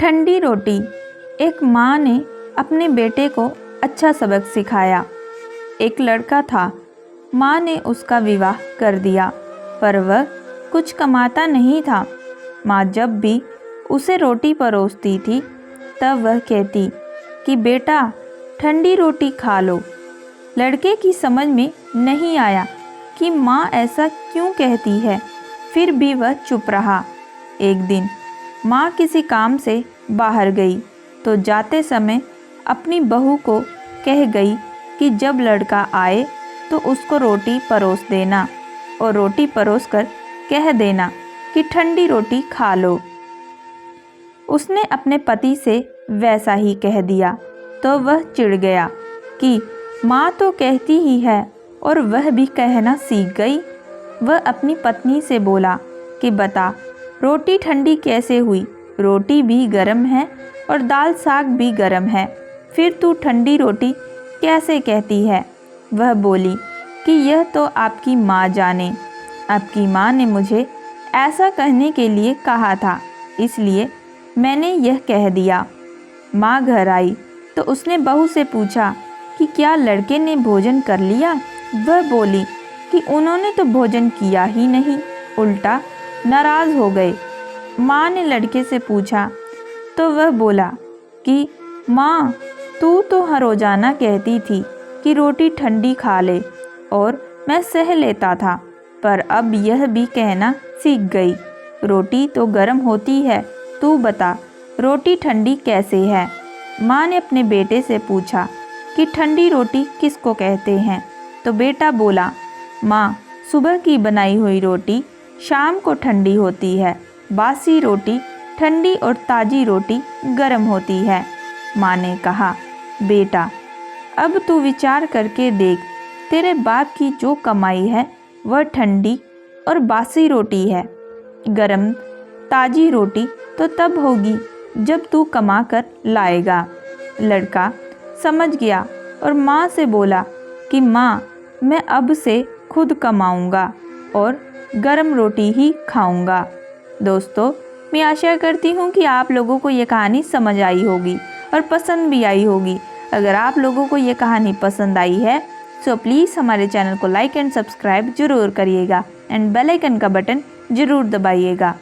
ठंडी रोटी। एक माँ ने अपने बेटे को अच्छा सबक सिखाया। एक लड़का था, माँ ने उसका विवाह कर दिया, पर वह कुछ कमाता नहीं था। माँ जब भी उसे रोटी परोसती थी, तब वह कहती कि बेटा ठंडी रोटी खा लो। लड़के की समझ में नहीं आया कि माँ ऐसा क्यों कहती है, फिर भी वह चुप रहा। एक दिन माँ किसी काम से बाहर गई तो जाते समय अपनी बहू को कह गई कि जब लड़का आए तो उसको रोटी परोस देना और रोटी परोस कर कह देना कि ठंडी रोटी खा लो। उसने अपने पति से वैसा ही कह दिया तो वह चिढ़ गया कि माँ तो कहती ही है और वह भी कहना सीख गई। वह अपनी पत्नी से बोला कि बता रोटी ठंडी कैसे हुई, रोटी भी गर्म है और दाल साग भी गर्म है, फिर तू ठंडी रोटी कैसे कहती है। वह बोली कि यह तो आपकी माँ जाने, आपकी माँ ने मुझे ऐसा कहने के लिए कहा था, इसलिए मैंने यह कह दिया। माँ घर आई तो उसने बहू से पूछा कि क्या लड़के ने भोजन कर लिया। वह बोली कि उन्होंने तो भोजन किया ही नहीं, उल्टा नाराज़ हो गए। माँ ने लड़के से पूछा तो वह बोला कि माँ तू तो हर रोज़ाना कहती थी कि रोटी ठंडी खा ले और मैं सह लेता था, पर अब यह भी कहना सीख गई। रोटी तो गर्म होती है, तू बता रोटी ठंडी कैसे है। माँ ने अपने बेटे से पूछा कि ठंडी रोटी किसको कहते हैं, तो बेटा बोला माँ सुबह की बनाई हुई रोटी शाम को ठंडी होती है, बासी रोटी ठंडी और ताज़ी रोटी गर्म होती है। माँ ने कहा बेटा अब तू विचार करके देख, तेरे बाप की जो कमाई है वह ठंडी और बासी रोटी है। गर्म ताज़ी रोटी तो तब होगी जब तू कमा कर लाएगा। लड़का समझ गया और माँ से बोला कि माँ मैं अब से खुद कमाऊँगा और गर्म रोटी ही खाऊँगा। दोस्तों, मैं आशा करती हूँ कि आप लोगों को ये कहानी समझ आई होगी और पसंद भी आई होगी। अगर आप लोगों को ये कहानी पसंद आई है तो प्लीज़ हमारे चैनल को लाइक एंड सब्सक्राइब ज़रूर करिएगा एंड बेल आइकन का बटन ज़रूर दबाइएगा।